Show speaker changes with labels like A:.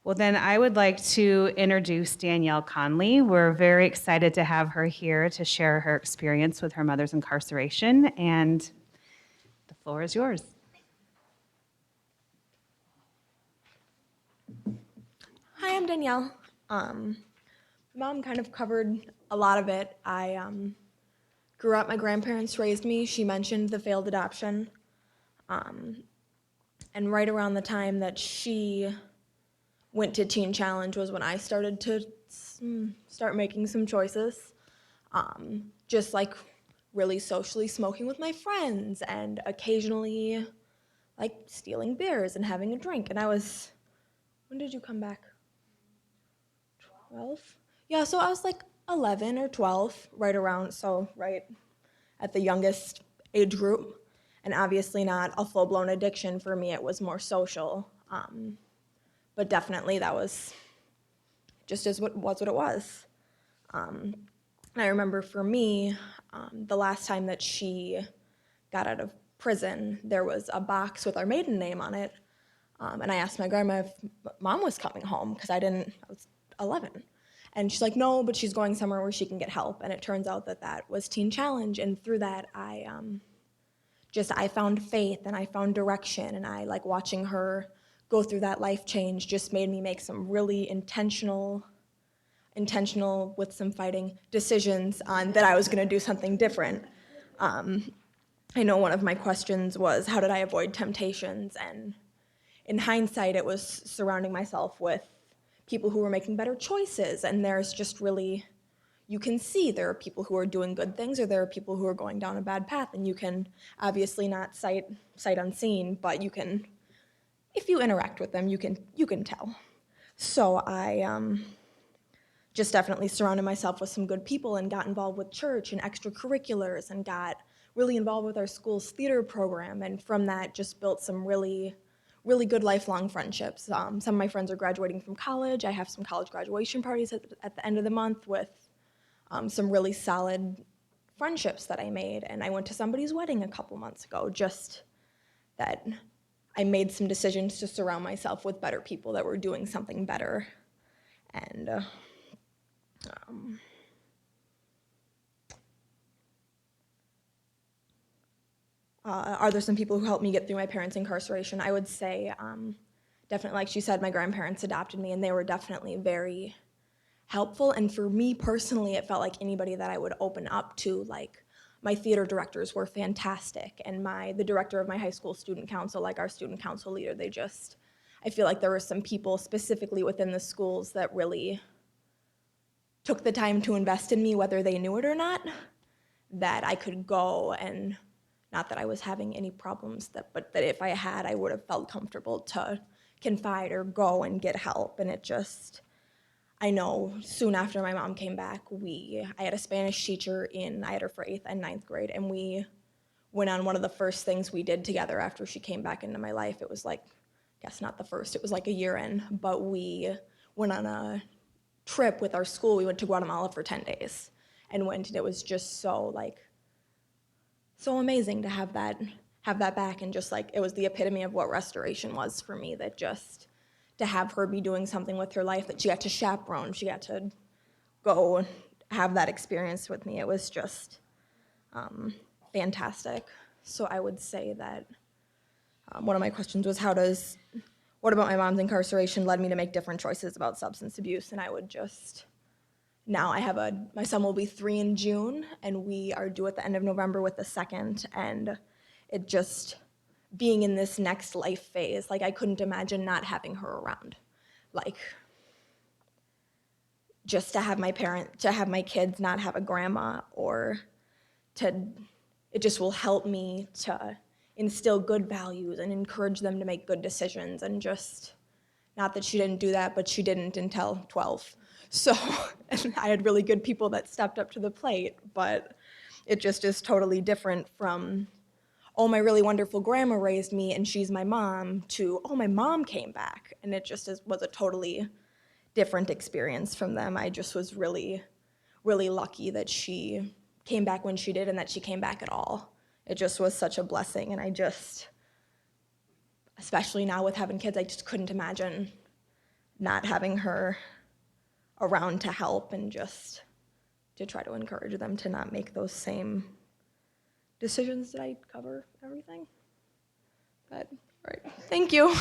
A: Well, then I would like to introduce Danielle Conley. We're very excited to have her here to share her experience with her mother's incarceration, and the floor is yours.
B: Hi, I'm Danielle. Mom kind of covered a lot of it. I grew up, my grandparents raised me. She mentioned the failed adoption. And right around the time that she went to Teen Challenge was when I started to start making some choices. Just like really socially smoking with my friends and occasionally like stealing beers and having a drink. And when did you come back? 12? Yeah, so I was like 11 or 12, right around, so right at the youngest age group. And obviously not a full-blown addiction for me, it was more social. But definitely that was just as what it was. And I remember for me, the last time that she got out of prison, there was a box with our maiden name on it. And I asked my grandma if Mom was coming home, because I was 11. And she's like, no, but she's going somewhere where she can get help. And it turns out that that was Teen Challenge. And through that, I found faith and I found direction. And I like watching her go through that life change just made me make some really intentional with some fighting decisions on that I was going to do something different. I know one of my questions was, how did I avoid temptations? And in hindsight, it was surrounding myself with people who were making better choices. And there's just really, you can see there are people who are doing good things or there are people who are going down a bad path. And you can obviously not sight unseen, but you can, if you interact with them, you can tell. So I just definitely surrounded myself with some good people and got involved with church and extracurriculars and got really involved with our school's theater program. And from that, just built some really good lifelong friendships. Some of my friends are graduating from college. I have some college graduation parties at the end of the month with some really solid friendships that I made. And I went to somebody's wedding a couple months ago, just that I made some decisions to surround myself with better people that were doing something better. And are there some people who helped me get through my parents' incarceration? I would say definitely, like she said, my grandparents adopted me, and they were definitely very helpful. And for me personally, it felt like anybody that I would open up to, like my theater directors were fantastic, and the director of my high school student council, like our student council leader, I feel like there were some people specifically within the schools that really took the time to invest in me, whether they knew it or not, that I could go and, not that I was having any problems, but that if I had, I would have felt comfortable to confide or go and get help. And I know soon after my mom came back, I had a Spanish teacher I had her for 8th and 9th grade, and we went on one of the first things we did together after she came back into my life. It was like, I guess not the first, it was like a year in, but we went on a trip with our school. We went to Guatemala for 10 days and it was just so amazing to have that back, and just like it was the epitome of what restoration was for me, that just to have her be doing something with her life that she got to chaperone, she got to go and have that experience with me. It was just fantastic. So I would say that one of my questions was, what about my mom's incarceration led me to make different choices about substance abuse? And I would just, now my son will be 3 in June, and we are due at the end of November with the second, and it just, being in this next life phase, like I couldn't imagine not having her around. Like, just to have my kids not have a grandma, it just will help me to instill good values and encourage them to make good decisions. And just, not that she didn't do that, but she didn't until 12. So I had really good people that stepped up to the plate, but it just is totally different from, oh, my really wonderful grandma raised me and she's my mom, to, oh, my mom came back. And it just was a totally different experience from them. I just was really, really lucky that she came back when she did and that she came back at all. It just was such a blessing, and I just, especially now with having kids, I just couldn't imagine not having her around to help and just to try to encourage them to not make those same decisions. Did I cover everything? But, all right, thank you.